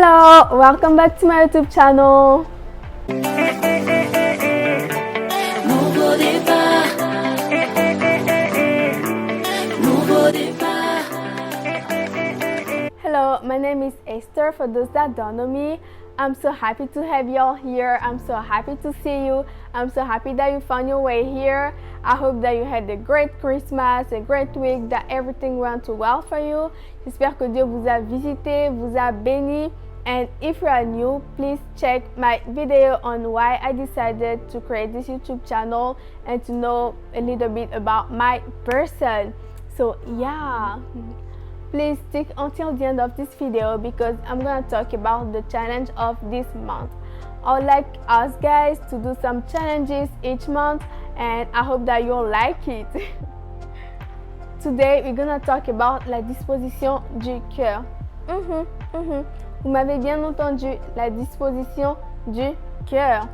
Hello, welcome back to my YouTube channel. Nouveau départ. Nouveau départ. Hello, my name is Esther. For those that don't know me, I'm so happy to have you all here. I'm so happy to see you. I'm so happy that you found your way here. I hope that you had a great Christmas, a great week, that everything went well for you. J'espère que Dieu vous a visité, vous a béni. And if you are new, please check my video on why I decided to create this YouTube channel and to know a little bit about my person. So yeah, please stick until the end of this video because I'm gonna talk about the challenge of this month. I would like us guys to do some challenges each month and I hope that you'll like it. Today we're gonna talk about la disposition du cœur. Vous m'avez bien entendu, la disposition du cœur.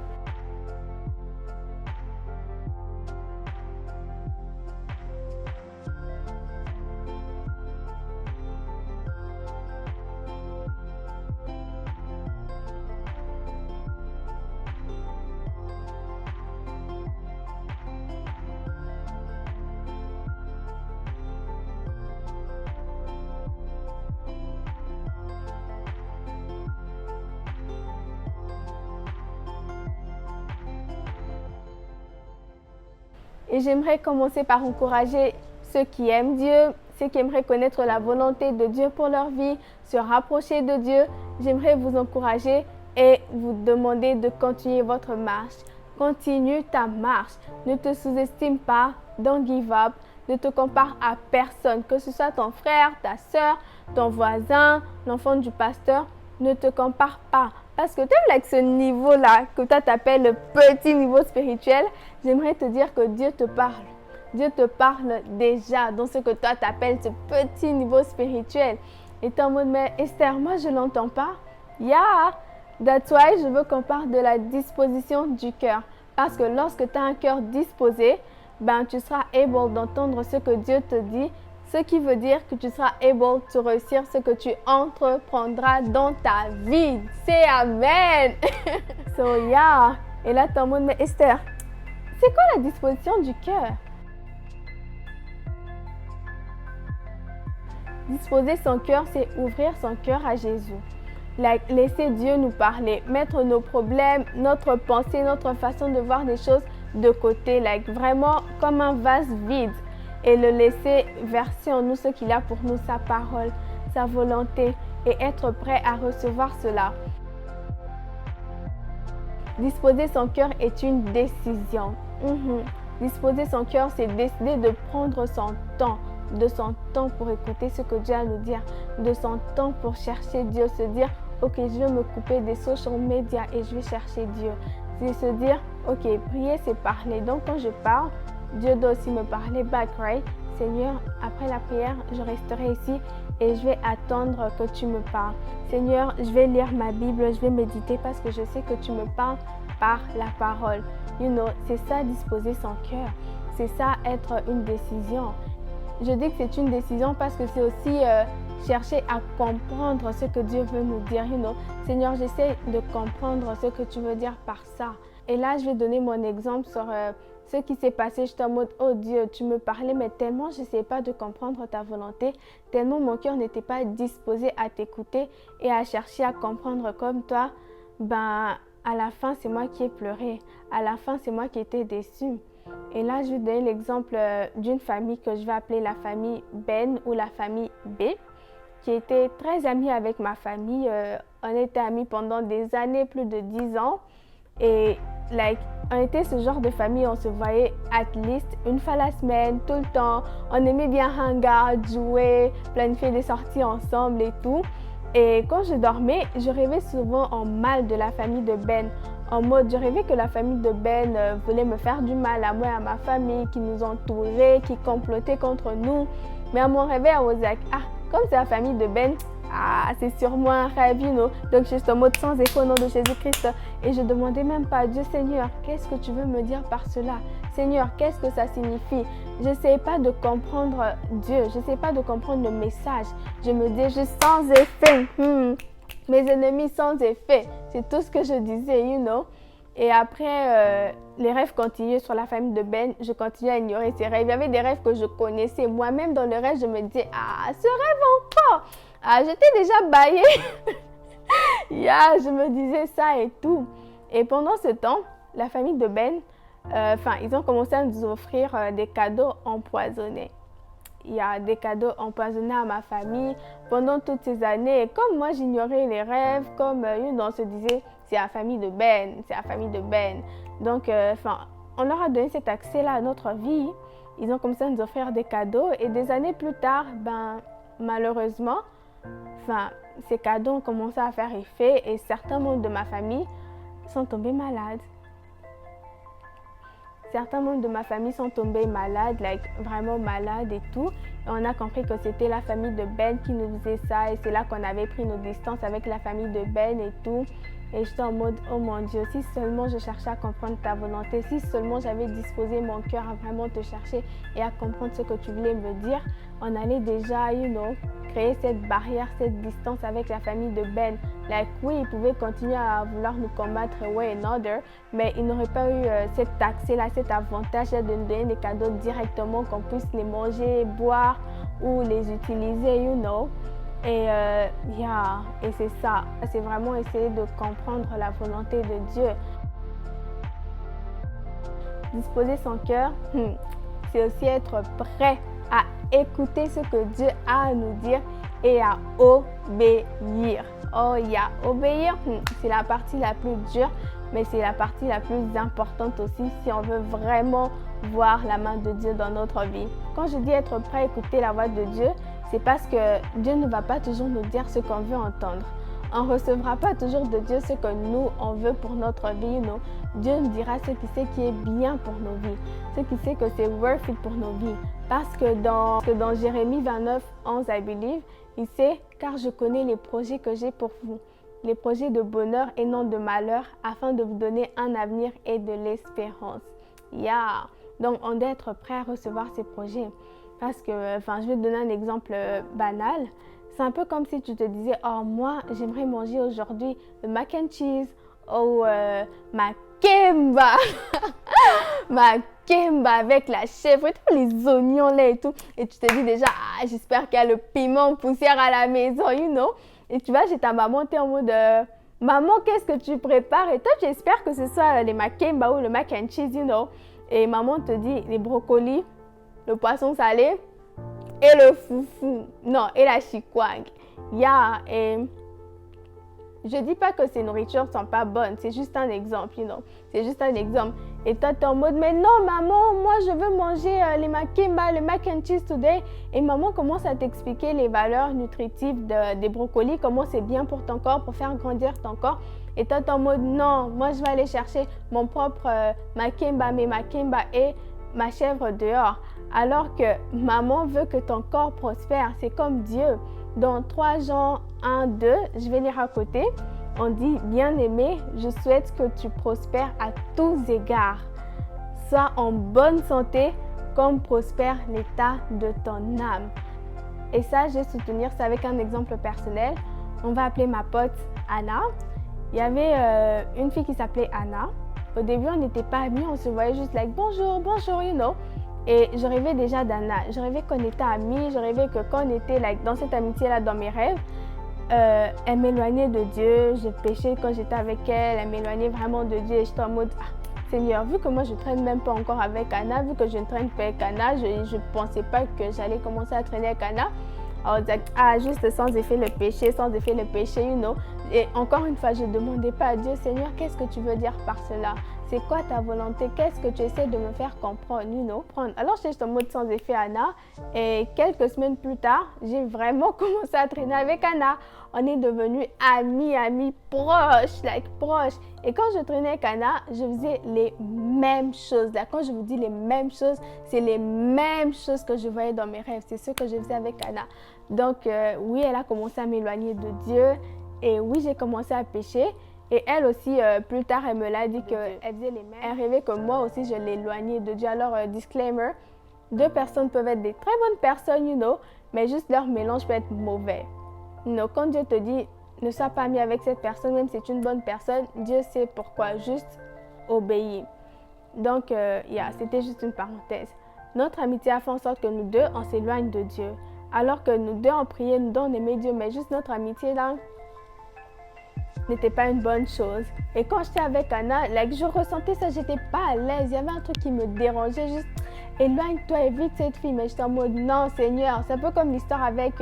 Et j'aimerais commencer par encourager ceux qui aiment Dieu, ceux qui aimeraient connaître la volonté de Dieu pour leur vie, se rapprocher de Dieu. J'aimerais vous encourager et vous demander de continuer votre marche. Continue ta marche. Ne te sous-estime pas, don't give up. Ne te compare à personne, que ce soit ton frère, ta soeur, ton voisin, l'enfant du pasteur. Ne te compare pas. Parce que tu es avec ce niveau-là, que toi t'appelles le petit niveau spirituel, j'aimerais te dire que Dieu te parle. Dieu te parle déjà dans ce que toi t'appelles ce petit niveau spirituel. Et tu es en mode, mais Esther, moi je ne l'entends pas. Yeah, that's why je veux qu'on parle de la disposition du cœur. Parce que lorsque tu as un cœur disposé, ben, tu seras able d'entendre ce que Dieu te dit. Ce qui veut dire que tu seras able de réussir ce que tu entreprendras dans ta vie. C'est Amen. So yeah. Et là, tu es en mode, mais Esther, c'est quoi la disposition du cœur? Disposer son cœur, c'est ouvrir son cœur à Jésus. Laisser Dieu nous parler, mettre nos problèmes, notre pensée, notre façon de voir les choses de côté. Vraiment comme un vase vide. Et le laisser verser en nous ce qu'il a pour nous, sa parole, sa volonté, et être prêt à recevoir cela. Disposer son cœur est une décision. Disposer son cœur, c'est décider de prendre son temps, de son temps pour écouter ce que Dieu a à nous dire, de son temps pour chercher Dieu, se dire, ok, je vais me couper des social media et je vais chercher Dieu. C'est se dire, ok, prier, c'est parler. Donc quand je parle, Dieu doit aussi me parler back, right? Seigneur, après la prière, je resterai ici et je vais attendre que tu me parles. Seigneur, je vais lire ma Bible, je vais méditer parce que je sais que tu me parles par la parole. You know, c'est ça disposer son cœur. C'est ça être une décision. Je dis que c'est une décision parce que c'est aussi chercher à comprendre ce que Dieu veut nous dire. You know, Seigneur, j'essaie de comprendre ce que tu veux dire par ça. Et là, je vais donner mon exemple sur ce qui s'est passé. J'étais en mode, oh Dieu, tu me parlais, mais tellement je ne sais pas de comprendre ta volonté, tellement mon cœur n'était pas disposé à t'écouter et à chercher à comprendre comme toi. Ben, à la fin, c'est moi qui ai pleuré. À la fin, c'est moi qui étais déçue. Et là, je vais donner l'exemple d'une famille que je vais appeler la famille Ben ou la famille B, qui était très amie avec ma famille. On était amis pendant des années, plus de 10 ans. Et on était ce genre de famille, on se voyait at least une fois la semaine, tout le temps. On aimait bien hang out, jouer, planifier des sorties ensemble et tout. Et quand je dormais, je rêvais souvent en mal de la famille de Ben. En mode, je rêvais que la famille de Ben voulait me faire du mal à moi et à ma famille, qui nous entourait, qui complotait contre nous. Mais à mon réveil, I was like, comme c'est la famille de Ben, c'est sûrement un rêve, you know. Donc, je suis en mode sans écho au nom de Jésus-Christ. Et je demandais même pas à Dieu, Seigneur, qu'est-ce que tu veux me dire par cela? Seigneur, qu'est-ce que ça signifie? Je n'essayais pas de comprendre Dieu. Je n'essayais pas de comprendre le message. Je me dis juste sans effet. mes ennemis sans effet. C'est tout ce que je disais, you know. Et après, les rêves continuaient sur la famille de Ben. Je continuais à ignorer ces rêves. Il y avait des rêves que je connaissais. Moi-même, dans le rêve, je me disais, ah, ce rêve encore. Ah, j'étais déjà baillée. Yeah, je me disais ça et tout. Et pendant ce temps, la famille de Ben, ils ont commencé à nous offrir des cadeaux empoisonnés. Il y a des cadeaux empoisonnés à ma famille pendant toutes ces années. Et comme moi, j'ignorais les rêves, comme on se disait, c'est la famille de Ben, c'est la famille de Ben. Donc, on leur a donné cet accès-là à notre vie. Ils ont commencé à nous offrir des cadeaux. Et des années plus tard, malheureusement, ces cadeaux ont commencé à faire effet et certains membres de ma famille sont tombés malades. Certains membres de ma famille sont tombés malades, vraiment malades et tout. Et on a compris que c'était la famille de Ben qui nous faisait ça. Et c'est là qu'on avait pris nos distances avec la famille de Ben et tout. Et j'étais en mode, oh mon Dieu, si seulement je cherchais à comprendre ta volonté, si seulement j'avais disposé mon cœur à vraiment te chercher et à comprendre ce que tu voulais me dire, on allait déjà, créer cette barrière, cette distance avec la famille de Ben. Oui, ils pouvaient continuer à vouloir nous combattre way and other, mais ils n'auraient pas eu cet accès-là, cet avantage de nous donner des cadeaux directement, qu'on puisse les manger, boire ou les utiliser, Et c'est ça, c'est vraiment essayer de comprendre la volonté de Dieu. Disposer son cœur, c'est aussi être prêt à écouter ce que Dieu a à nous dire et à obéir. Oh yeah, obéir, c'est la partie la plus dure, mais c'est la partie la plus importante aussi si on veut vraiment voir la main de Dieu dans notre vie. Quand je dis être prêt à écouter la voix de Dieu, c'est parce que Dieu ne va pas toujours nous dire ce qu'on veut entendre. On ne recevra pas toujours de Dieu ce que nous, on veut pour notre vie. Dieu nous dira ce qu'il sait qui est bien pour nos vies, ce qu'il sait que c'est worth it pour nos vies. Parce que dans Jérémie 29, 11, I believe, il sait, car je connais les projets que j'ai pour vous, les projets de bonheur et non de malheur, afin de vous donner un avenir et de l'espérance. Yeah! Donc, on doit être prêt à recevoir ces projets. Parce que, je vais te donner un exemple banal. C'est un peu comme si tu te disais, oh, moi, j'aimerais manger aujourd'hui le mac and cheese ou ma kemba. Ma kemba avec la chèvre et tous les oignons là et tout. Et tu te dis déjà, ah, j'espère qu'il y a le piment poussière à la maison, Et tu vas chez ta maman, tu es en mode, maman, qu'est-ce que tu prépares? Et toi, tu espères que ce soit les makemba ou le mac and cheese, Et maman te dit, les brocolis, le poisson salé et le foufou. Non, et la chikwang. Et je dis pas que ces nourritures sont pas bonnes, c'est juste un exemple, C'est juste un exemple. Et toi, tu es en mode, mais non, maman, moi, je veux manger les makemba, le mac and cheese today. Et maman commence à t'expliquer les valeurs nutritives des brocolis, comment c'est bien pour ton corps, pour faire grandir ton corps. Et toi, tu es en mode, non, moi, je vais aller chercher mon propre makemba, mes makemba et ma chèvre dehors. Alors que maman veut que ton corps prospère. C'est comme Dieu. Dans 3 Jean 1, 2, je vais lire à côté. On dit, bien-aimé, je souhaite que tu prospères à tous égards. Sois en bonne santé comme prospère l'état de ton âme. Et ça, je vais soutenir ça avec un exemple personnel. On va appeler ma pote Anna. Il y avait une fille qui s'appelait Anna. Au début, on n'était pas amis, on se voyait juste bonjour, Et je rêvais déjà d'Anna. Je rêvais qu'on était amis. Je rêvais que quand on était dans cette amitié-là, dans mes rêves, elle m'éloignait de Dieu. Je péchais quand j'étais avec elle. Elle m'éloignait vraiment de Dieu. Et j'étais en mode, Seigneur, vu que moi je ne traîne même pas encore avec Anna, vu que je ne traîne pas avec Anna, je ne pensais pas que j'allais commencer à traîner avec Anna. Alors, juste sans effet le péché, Et encore une fois, je ne demandais pas à Dieu, Seigneur, qu'est-ce que tu veux dire par cela? C'est quoi ta volonté? Qu'est-ce que tu essaies de me faire comprendre, Alors, j'étais juste en mode sans effet Anna. Et quelques semaines plus tard, j'ai vraiment commencé à traîner avec Anna. On est devenus amis proches. Et quand je traînais avec Anna, je faisais les mêmes choses. Là, quand je vous dis les mêmes choses, c'est les mêmes choses que je voyais dans mes rêves. C'est ce que je faisais avec Anna. Donc, oui, elle a commencé à m'éloigner de Dieu. Et oui, j'ai commencé à pécher. Et elle aussi, plus tard, elle me l'a dit qu'elle faisait les mêmes. Elle rêvait que moi aussi, je l'éloignais de Dieu. Alors, disclaimer, 2 personnes peuvent être des très bonnes personnes, mais juste leur mélange peut être mauvais. Quand Dieu te dit, ne sois pas ami avec cette personne, même si c'est une bonne personne. Dieu sait pourquoi, juste obéis. Donc, c'était juste une parenthèse. Notre amitié a fait en sorte que nous deux, on s'éloigne de Dieu. Alors que nous deux, on priait, nous deux, on aimait Dieu, mais juste notre amitié là n'était pas une bonne chose. Et quand j'étais avec Anna, je ressentais ça, j'étais pas à l'aise. Il y avait un truc qui me dérangeait, juste éloigne-toi, évite cette fille. Mais j'étais en mode non, Seigneur. C'est un peu comme l'histoire avec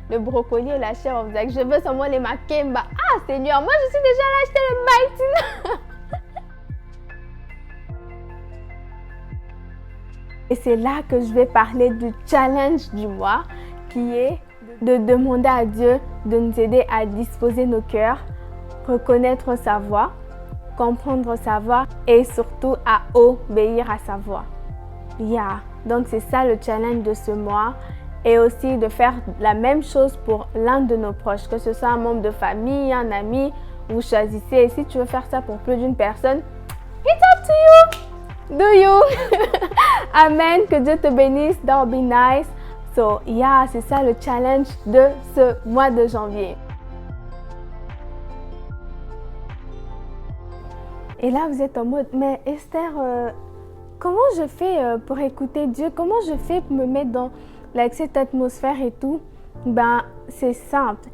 le brocoli et la chair. On faisait que je veux seulement les makemba. Ah, Seigneur, moi je suis déjà là, acheter le bail. Et c'est là que je vais parler du challenge du mois, qui est de demander à Dieu de nous aider à disposer nos cœurs, reconnaître sa voix, comprendre sa voix et surtout à obéir à sa voix. Donc c'est ça le challenge de ce mois, et aussi de faire la même chose pour l'un de nos proches, que ce soit un membre de famille, un ami, vous choisissez. Et si tu veux faire ça pour plus d'une personne, it's up to you! Do you? Amen. Que Dieu te bénisse. That will be nice. So, c'est ça le challenge de ce mois de janvier. Et là, vous êtes en mode, mais Esther, comment je fais pour écouter Dieu? Comment je fais pour me mettre dans cette atmosphère et tout? C'est simple.